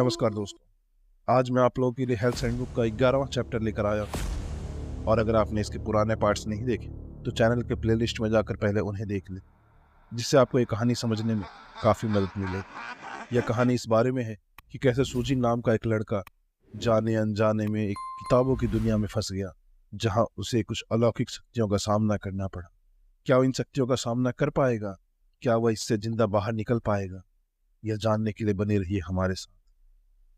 नमस्कार दोस्तों। आज मैं आप लोगों के लिए हेल्थ हैंडबुक का 11वां चैप्टर लेकर आया हूँ। और अगर आपने इसके पुराने पार्ट्स नहीं देखे तो चैनल के प्लेलिस्ट में जाकर पहले उन्हें देख लें, जिससे आपको ये कहानी समझने में काफ़ी मदद मिलेगी। यह कहानी इस बारे में है कि कैसे सूजी नाम का एक लड़का जाने अनजाने में एक किताबों की दुनिया में फंस गया, जहाँ उसे कुछ अलौकिक शक्तियों का सामना करना पड़ा। क्या वो इन शक्तियों का सामना कर पाएगा? क्या वह इससे जिंदा बाहर निकल पाएगा? यह जानने के लिए बने रहिए हमारे साथ।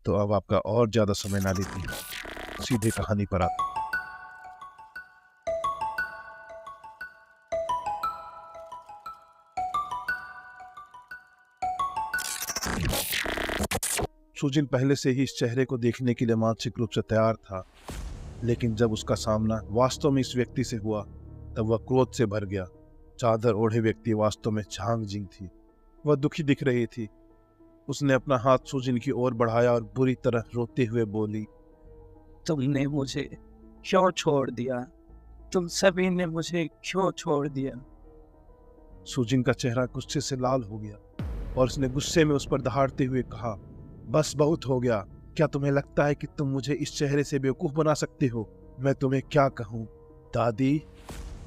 तो अब आपका और ज्यादा समय ना लेते हैं, सीधे कहानी पर आते हैं। सुजिन पहले से ही इस चेहरे को देखने के लिए मानसिक रूप से तैयार था, लेकिन जब उसका सामना वास्तव में इस व्यक्ति से हुआ तब वह क्रोध से भर गया। चादर ओढ़े व्यक्ति वास्तव में झांग जिंग थी। वह दुखी दिख रही थी। उसने अपना हाथ सुजिन की ओर बढ़ाया और बुरी तरह रोते हुए बोली, तुमने मुझे क्यों छोड़ दिया? तुम सभी ने मुझे क्यों छोड़ दिया? सुजिन का चेहरा गुस्से से लाल हो गया और उसने गुस्से में उस पर दहाड़ते हुए कहा, बस बहुत हो गया। क्या तुम्हें लगता है कि तुम मुझे इस चेहरे से बेवकूफ बना सकते हो? मैं तुम्हें क्या कहूँ, दादी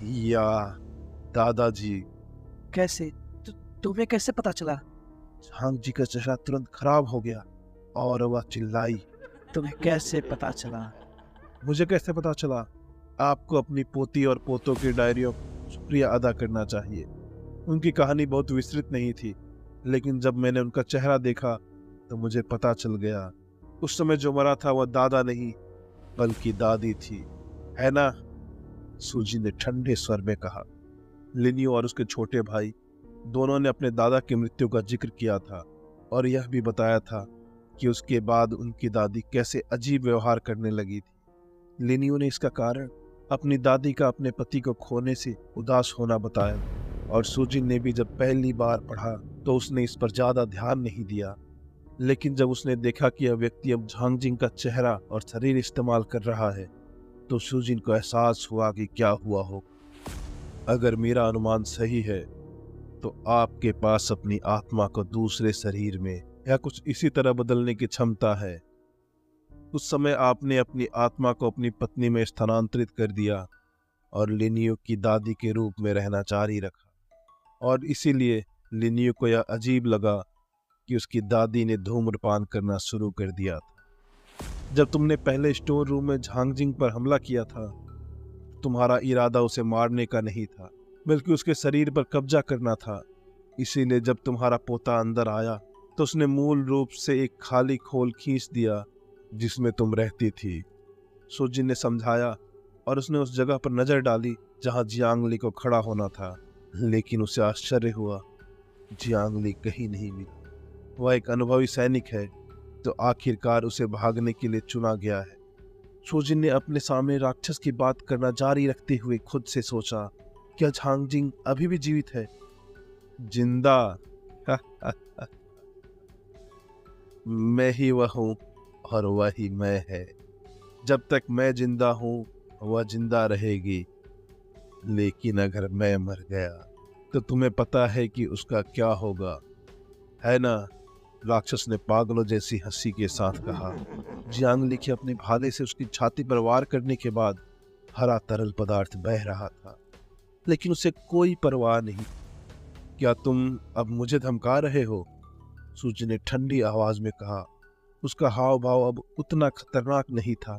या दादाजी? कैसे? तुम्हें कैसे पता चला? झांग जी का चेहरा तुरंत खराब हो गया और वह चिल्लाई, तुम्हें कैसे पता चला? मुझे कैसे पता चला? आपको अपनी पोती और पोतों की डायरियों का शुक्रिया अदा करना चाहिए। उनकी कहानी बहुत विस्तृत नहीं थी, लेकिन जब मैंने उनका चेहरा देखा तो मुझे पता चल गया। उस समय जो मरा था वह दादा नहीं बल्कि दादी थी, है ना? सूजी ने ठंडे स्वर में कहा। लिनियो और उसके छोटे भाई दोनों ने अपने दादा की मृत्यु का जिक्र किया था और यह भी बताया था कि उसके बाद उनकी दादी कैसे अजीब व्यवहार करने लगी थी। लिनियो ने इसका कारण अपनी दादी का अपने पति को खोने से उदास होना बताया, और सूजिन ने भी जब पहली बार पढ़ा तो उसने इस पर ज्यादा ध्यान नहीं दिया। लेकिन जब उसने देखा कि यह व्यक्ति अब झांगजिंग का चेहरा और शरीर इस्तेमाल कर रहा है तो सूजिन को एहसास हुआ कि क्या हुआ हो। अगर मेरा अनुमान सही है तो आपके पास अपनी आत्मा को दूसरे शरीर में या कुछ इसी तरह बदलने की क्षमता है। उस समय आपने अपनी आत्मा को अपनी पत्नी में स्थानांतरित कर दिया और लिनियो की दादी के रूप में रहना जारी रखा, और इसीलिए लिनियो को यह अजीब लगा कि उसकी दादी ने धूम्रपान करना शुरू कर दिया था। जब तुमने पहले स्टोर रूम में झांगजिंग पर हमला किया था, तुम्हारा इरादा उसे मारने का नहीं था बल्कि उसके शरीर पर कब्जा करना था। इसीलिए जब तुम्हारा पोता अंदर आया तो उसने मूल रूप से एक खाली खोल खींच दिया जिसमें तुम रहती थी। सुजिन ने समझाया, और उसने उस जगह पर नजर डाली जहां जियांगली को खड़ा होना था, लेकिन उसे आश्चर्य हुआ, जियांगली कहीं नहीं मिली। वह एक अनुभवी सैनिक है तो आखिरकार उसे भागने के लिए चुना गया है। सुजिन ने अपने सामने राक्षस की बात करना जारी रखते हुए खुद से सोचा, क्या झांगजिंग अभी भी जीवित है? जिंदा? मैं ही वह हूं और वही मैं है। जब तक मैं जिंदा हूं वह जिंदा रहेगी, लेकिन अगर मैं मर गया तो तुम्हें पता है कि उसका क्या होगा, है ना? राक्षस ने पागलों जैसी हंसी के साथ कहा। जियांगली के अपने भाले से उसकी छाती पर वार करने के बाद हरा तरल पदार्थ बह रहा था, लेकिन उसे कोई परवाह नहीं। क्या तुम अब मुझे धमका रहे हो? सूजी ने ठंडी आवाज में कहा। उसका हाव भाव अब उतना खतरनाक नहीं था,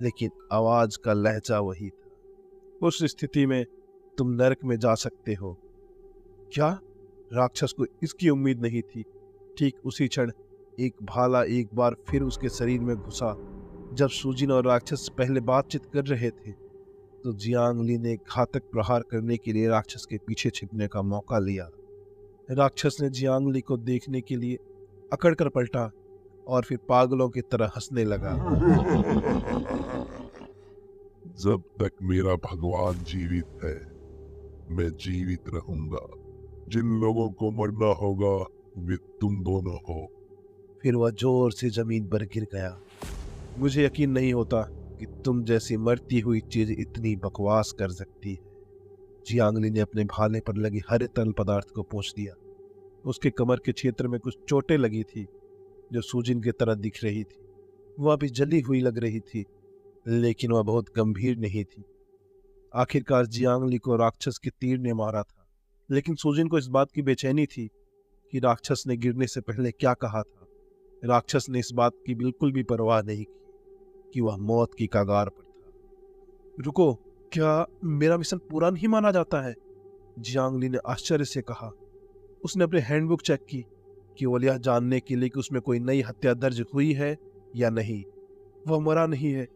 लेकिन आवाज का लहजा वही था। उस स्थिति में तुम नरक में जा सकते हो। क्या? राक्षस को इसकी उम्मीद नहीं थी। ठीक उसी क्षण एक भाला एक बार फिर उसके शरीर में घुसा। जब सूजिन और राक्षस पहले बातचीत कर रहे थे तो जियांगली ने घातक प्रहार करने के लिए राक्षस के पीछे छिपने का मौका लिया। राक्षस ने जियांगली को देखने के लिए अकड़ कर पलटा और फिर पागलों की तरह हंसने लगा। जब तक मेरा भगवान जीवित है मैं जीवित रहूंगा। जिन लोगों को मरना होगा वे तुम दोनों हो। फिर वह जोर से जमीन पर गिर गया। मुझे यकीन नहीं होता कि तुम जैसी मरती हुई चीज इतनी बकवास कर सकती है। जियांगली ने अपने भाले पर लगे हरे तरल पदार्थ को पोंछ दिया। उसके कमर के क्षेत्र में कुछ चोटें लगी थी, जो सूजिन की तरह दिख रही थी। वह अभी जली हुई लग रही थी, लेकिन वह बहुत गंभीर नहीं थी। आखिरकार जियांगली को राक्षस के तीर ने मारा था, लेकिन सूजिन को इस बात की बेचैनी थी कि राक्षस ने गिरने से पहले क्या कहा था। राक्षस ने इस बात की बिल्कुल भी परवाह नहीं की कि वह मौत की कगार पर था। रुको, क्या मेरा मिशन पूरा नहीं माना जाता है? जियांगली ने आश्चर्य से कहा। उसने अपने हैंडबुक चेक की केवल यह जानने के लिए कि उसमें कोई नई हत्या दर्ज हुई है या नहीं। वह मरा नहीं है,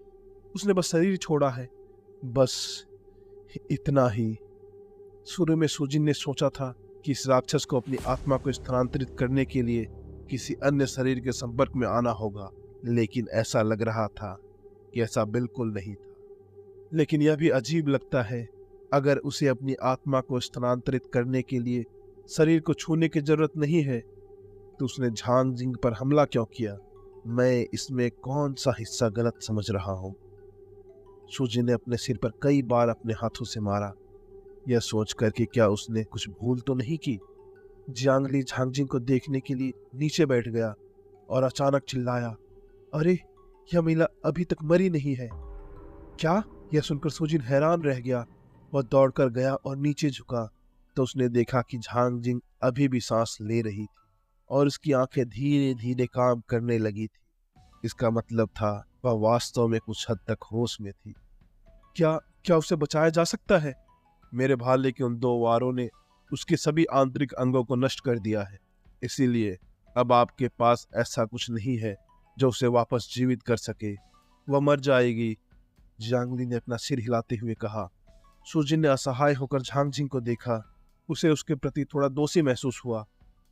उसने बस शरीर छोड़ा है, बस इतना ही। शुरू में सूजिन ने सोचा था कि इस राक्षस को अपनी आत्मा को स्थानांतरित करने के लिए किसी अन्य शरीर के संपर्क में आना होगा, लेकिन ऐसा लग रहा था कि ऐसा बिल्कुल नहीं था। लेकिन यह भी अजीब लगता है, अगर उसे अपनी आत्मा को स्थानांतरित करने के लिए शरीर को छूने की जरूरत नहीं है, तो उसने झांग जिंग पर हमला क्यों किया? मैं इसमें कौन सा हिस्सा गलत समझ रहा हूँ? सूजिन ने अपने सिर पर कई बार अपने हाथों से मारा, यह सोचकर कि क्या उसने कुछ भूल तो नहीं की। जियांगली झांगजिंग को देखने के लिए नीचे बैठ गया और अचानक चिल्लाया, अरे यह महिला अभी तक मरी नहीं है क्या? यह सुनकर सूजिन हैरान रह गया। वह दौड़कर गया और नीचे झुका तो उसने देखा कि झांगजिंग अभी भी सांस ले रही थी और उसकी आंखें धीरे धीरे काम करने लगी थी। इसका मतलब था वह वास्तव में कुछ हद तक होश में थी। क्या उसे बचाया जा सकता है? मेरे भाले के उन 2 वारों ने उसके सभी आंतरिक अंगों को नष्ट कर दिया है, इसीलिए अब आपके पास ऐसा कुछ नहीं है जो उसे वापस जीवित कर सके। वह मर जाएगी, जियांगली ने अपना सिर हिलाते हुए कहा। सूजिन ने असहाय होकर झांगजिंग को देखा। उसे उसके प्रति थोड़ा दोषी महसूस हुआ।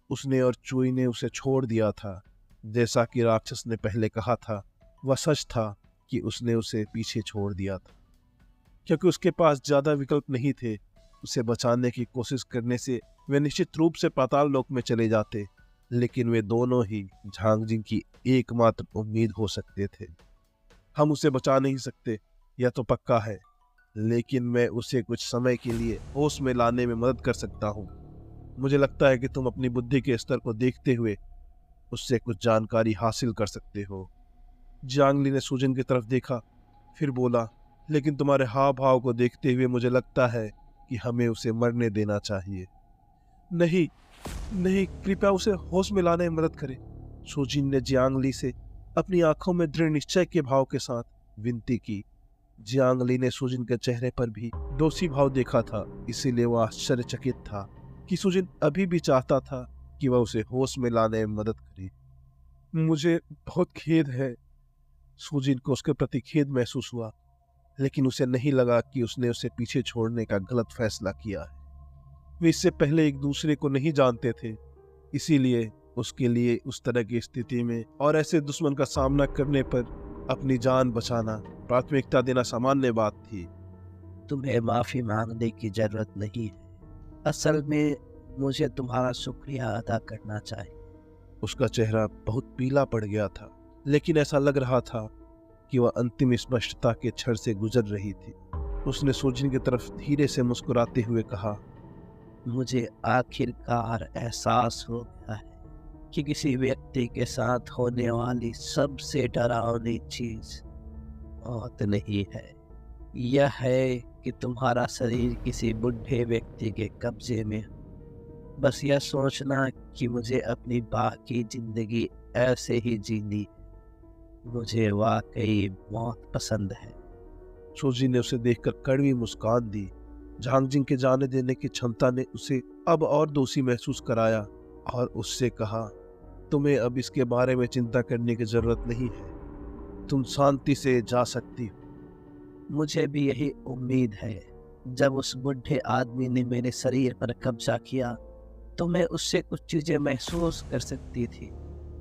उसने और चुई ने उसे छोड़ दिया था। जैसा कि राक्षस ने पहले कहा था, वह सच था कि उसने उसे पीछे छोड़ दिया था, क्योंकि उसके पास ज्यादा विकल्प नहीं थे। उसे बचाने की कोशिश करने से वे निश्चित रूप से पाताल लोक में चले जाते, लेकिन वे दोनों ही झांगजिंग की एकमात्र उम्मीद हो सकते थे। हम उसे बचा नहीं सकते, यह तो पक्का है, लेकिन मैं उसे कुछ समय के लिए होश में लाने में मदद कर सकता हूँ। मुझे लगता है कि तुम अपनी बुद्धि के स्तर को देखते हुए उससे कुछ जानकारी हासिल कर सकते हो। जियांगली ने सूजिन की तरफ देखा, फिर बोला, लेकिन तुम्हारे हाव भाव को देखते हुए मुझे लगता है कि हमें उसे मरने देना चाहिए। नहीं नहीं, कृपया उसे होश में लाने में मदद करें। सूजिन ने जियांगली से अपनी आंखों में दृढ़ निश्चय के भाव के साथ विनती की। जियांगली ने सूजिन के चेहरे पर भी दोषी भाव देखा था, इसीलिए वह आश्चर्यचकित था कि सूजिन अभी भी चाहता था कि वह उसे होश में लाने में मदद करे। मुझे बहुत खेद है। सूजिन को उसके प्रति खेद महसूस हुआ, लेकिन उसे नहीं लगा कि उसने उसे पीछे छोड़ने का गलत फैसला किया है। वे इससे पहले एक दूसरे को नहीं जानते थे, इसीलिए उसके लिए उस तरह की स्थिति में और ऐसे दुश्मन का सामना करने पर अपनी जान बचाना प्राथमिकता देना सामान्य बात थी। तुम्हें माफी मांगने की जरूरत नहीं है, असल में मुझे तुम्हारा शुक्रिया अदा करना चाहिए। उसका चेहरा बहुत पीला पड़ गया था, लेकिन ऐसा लग रहा था कि वह अंतिम स्पष्टता के क्षण से गुजर रही थी। उसने सूजिन की तरफ धीरे से मुस्कुराते हुए कहा, मुझे आखिरकार एहसास हो गया है कि किसी व्यक्ति के साथ होने वाली सबसे डरावनी चीज मौत नहीं है, यह है कि तुम्हारा शरीर किसी बुढ़े व्यक्ति के कब्जे में हो। बस यह सोचना कि मुझे अपनी बाकी जिंदगी ऐसे ही जीनी, मुझे वाकई बहुत पसंद है। सूजिन ने उसे देखकर कड़वी मुस्कान दी। झांगजिंग के जाने देने की क्षमता ने उसे अब और दोषी महसूस कराया और उससे कहा, तुम्हें अब इसके बारे में चिंता करने की जरूरत नहीं है, तुम शांति से जा सकती हो। मुझे भी यही उम्मीद है। जब उस बुढ़े आदमी ने मेरे शरीर पर कब्जा किया तो मैं उससे कुछ चीजें महसूस कर सकती थी।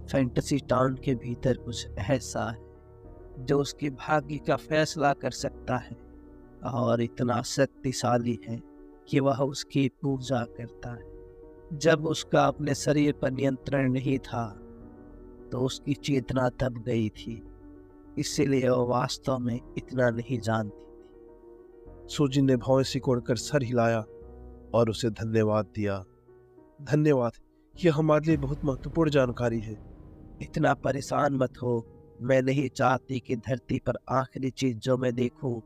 फैंटेसी टाउन के भीतर कुछ ऐसा है जो उसके भाग्य का फैसला कर सकता है और इतना शक्तिशाली है कि वह उसकी पूजा करता है। जब उसका अपने शरीर पर नियंत्रण नहीं था तो उसकी चेतना दब गई थी, इसीलिए वह वास्तव में इतना नहीं जानती थी। सूजिन ने भौं सिकोड़कर सर हिलाया और उसे धन्यवाद दिया। धन्यवाद, यह हमारे लिए बहुत महत्वपूर्ण जानकारी है। इतना परेशान मत हो। मैं नहीं चाहती कि धरती पर आखिरी चीज जो मैं देखूं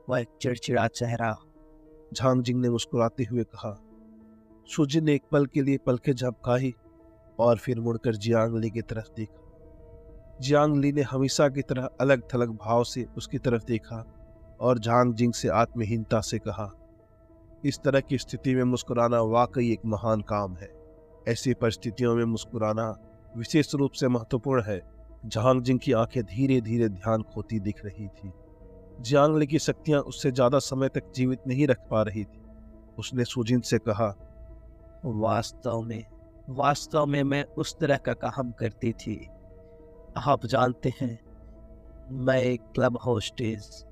वह एक चिड़चिड़ा चेहरा। झांग जिंग ने मुस्कुराते हुए कहा। सुजिन ने एक पल के लिए पलकें झपकाई और फिर मुड़कर जियांग ली की तरफ देखा। जियांग ली ने हमेशा की तरह अलग थलग भाव से उसकी तरफ देखा और झांग जिंग से आत्महीनता से कहा, इस तरह की स्थिति में मुस्कुराना वाकई एक महान काम है। ऐसी परिस्थितियों में मुस्कुराना विशेष रूप से महत्वपूर्ण है। झांग जिंग की आंखें धीरे धीरे ध्यान खोती दिख रही थी। जियांग ली की शक्तियां उससे ज्यादा समय तक जीवित नहीं रख पा रही थी। उसने सुजिन से कहा, वास्तव में मैं उस तरह का काम करती थी। आप जानते हैं, मैं एक क्लब होस्टेस।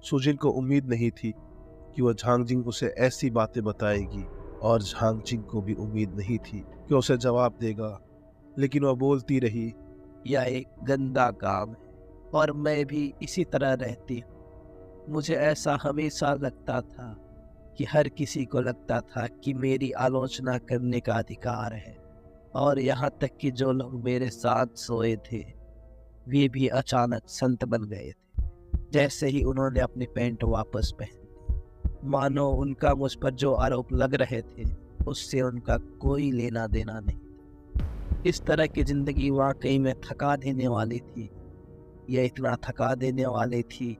सुजिन को उम्मीद नहीं थी कि वह झांग जिंग उसे ऐसी बातें बताएगी और झांग जिंग को भी उम्मीद नहीं थी कि उसे जवाब देगा, लेकिन वह बोलती रही, यह एक गंदा काम है और मैं भी इसी तरह रहती हूँ। मुझे ऐसा हमेशा लगता था कि हर किसी को लगता था कि मेरी आलोचना करने का अधिकार है, और यहाँ तक कि जो लोग मेरे साथ सोए थे वे भी अचानक संत बन गए थे जैसे ही उन्होंने अपनी पैंट वापस पहन ली। मानो उनका मुझ पर जो आरोप लग रहे थे उससे उनका कोई लेना देना नहीं था। इस तरह की जिंदगी वाकई में थका देने वाली थी। यह इतना थका देने वाली थी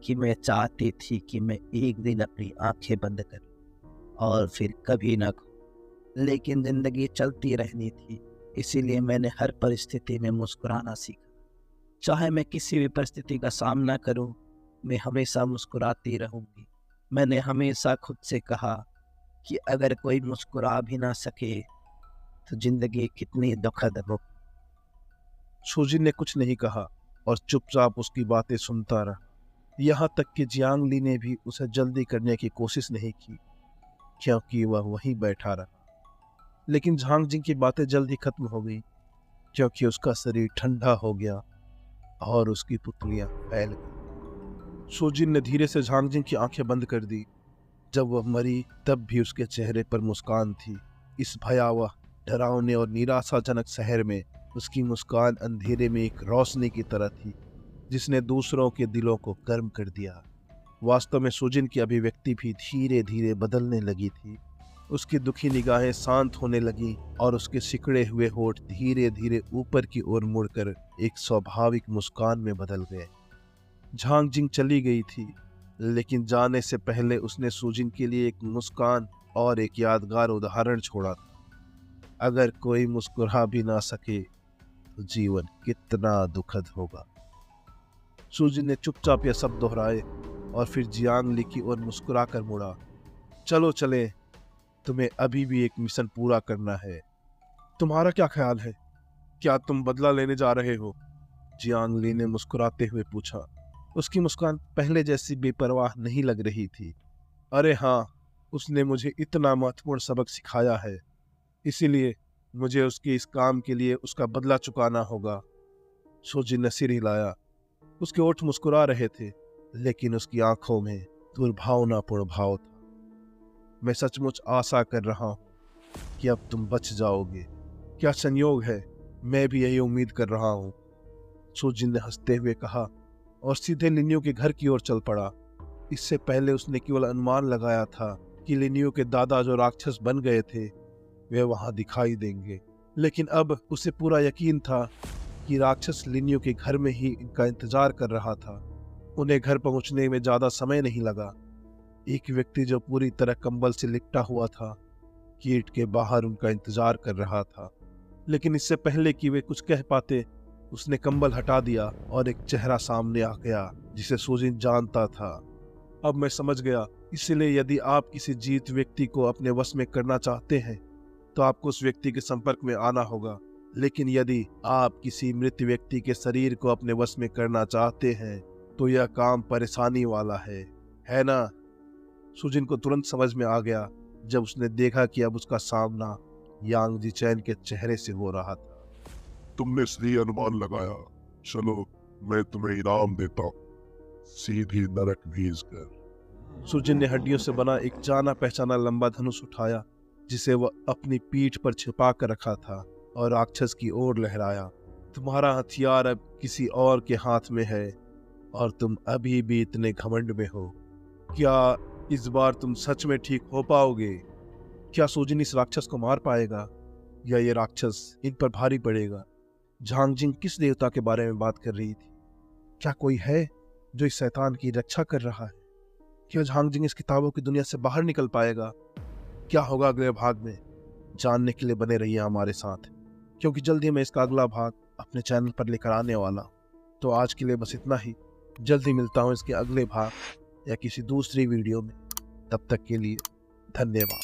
कि मैं चाहती थी कि मैं एक दिन अपनी आंखें बंद करूं और फिर कभी न खो। लेकिन जिंदगी चलती रहनी थी, इसीलिए मैंने हर परिस्थिति में मुस्कुराना सीखा। चाहे मैं किसी भी परिस्थिति का सामना करूं, मैं हमेशा मुस्कुराती रहूंगी। मैंने हमेशा खुद से कहा कि अगर कोई मुस्कुरा भी ना सके तो जिंदगी कितनी दुखद हो। सुजिन ने कुछ नहीं कहा और चुपचाप उसकी बातें सुनता रहा। यहाँ तक कि जियांग ली ने भी उसे जल्दी करने की कोशिश नहीं की, क्योंकि वह वहीं बैठा रहा। लेकिन झांग जिंग की बातें जल्दी खत्म हो गई, क्योंकि उसका शरीर ठंडा हो गया और उसकी पुतलियां फैल गई। सुजिन ने धीरे से झांग जिंग की आंखें बंद कर दी। जब वह मरी तब भी उसके चेहरे पर मुस्कान थी। इस भयावह, डरावने और निराशाजनक शहर में उसकी मुस्कान अंधेरे में एक रोशनी की तरह थी, जिसने दूसरों के दिलों को गर्म कर दिया। वास्तव में सुजिन की अभिव्यक्ति भी धीरे धीरे बदलने लगी थी। उसकी दुखी निगाहें शांत होने लगी और उसके सिकड़े हुए होठ धीरे धीरे ऊपर की ओर मुड़कर एक स्वाभाविक मुस्कान में बदल गए। झांग जिंग चली गई थी, लेकिन जाने से पहले उसने सुजिन के लिए एक मुस्कान और एक यादगार उदाहरण छोड़ा था। अगर कोई मुस्कुरा भी ना सके तो जीवन कितना दुखद होगा। सुजिन ने चुपचाप यह सब दोहराए और फिर जियांग ली की ओर मुस्कुरा कर मुड़ा। चलो चले, तुम्हें अभी भी एक मिशन पूरा करना है। तुम्हारा क्या ख्याल है? क्या तुम बदला लेने जा रहे हो? जियांग ली ने मुस्कुराते हुए पूछा। उसकी मुस्कान पहले जैसी बेपरवाह नहीं लग रही थी। अरे हाँ, उसने मुझे इतना महत्वपूर्ण सबक सिखाया है, इसीलिए मुझे उसके इस काम के लिए उसका बदला चुकाना होगा। सुजिन ने सिर हिलाया। उसके ओठ मुस्कुरा रहे थे, लेकिन उसकी आंखों में दुर्भावनापूर्ण भाव था। मैं सचमुच आशा कर रहा हूं कि अब तुम बच जाओगे। क्या संयोग है, मैं भी यही उम्मीद कर रहा हूं। सुजिन ने हंसते हुए कहा और सीधे लिन्यू के घर की ओर चल पड़ा। इससे पहले उसने केवल अनुमान लगाया था कि लिन्यू के दादा जो राक्षस बन गए थे वे वहां दिखाई देंगे, लेकिन अब उसे पूरा यकीन था कि राक्षस लिन्यू के घर में ही इनका इंतजार कर रहा था। उन्हें घर पहुंचने में ज्यादा समय नहीं लगा। एक व्यक्ति जो पूरी तरह कंबल से लिपटा हुआ था गेट के बाहर उनका इंतजार कर रहा था, लेकिन इससे पहले कि वे कुछ कह पाते उसने कंबल हटा दिया और एक चेहरा सामने आ गया जिसे सुजिन जानता था। अब मैं समझ गया, इसलिए यदि आप किसी जीवित व्यक्ति को अपने वश में करना चाहते हैं तो आपको उस व्यक्ति के संपर्क में आना होगा, लेकिन यदि आप किसी मृत व्यक्ति के शरीर को अपने वश में करना चाहते हैं तो यह काम परेशानी वाला है ना? सुजिन को तुरंत समझ में आ गया जब उसने देखा कि अब उसका सामना यांग जिचैन के चेहरे से हो रहा था। तुमने सही अनुमान लगाया। चलो, मैं तुम्हें इनाम देता हूँ, सीधी नरक भेज कर। सुजिन ने हड्डियों से बना एक जाना पहचाना लंबा धनुष उठाया, जिसे वह अपनी पीठ पर छिपा कर रखा था और राक्षस की ओर लहराया। तुम्हारा हथियार अब किसी और के हाथ में है और तुम अभी भी इतने घमंड में हो। क्या इस बार तुम सच में ठीक हो पाओगे? क्या सोजिन इस राक्षस को मार पाएगा या ये राक्षस इन पर भारी पड़ेगा? झांगजिंग किस देवता के बारे में बात कर रही थी? क्या कोई है जो इस शैतान की रक्षा कर रहा है? क्या झांगजिंग इस किताबों की दुनिया से बाहर निकल पाएगा? क्या होगा अगले भाग में? जानने के लिए बने रहिए हमारे साथ, क्योंकि जल्दी मैं इसका अगला भाग अपने चैनल पर लेकर आने वाला हूं। तो आज के लिए बस इतना ही। जल्दी मिलता हूं इसके अगले भाग या किसी दूसरी वीडियो में। तब तक के लिए धन्यवाद।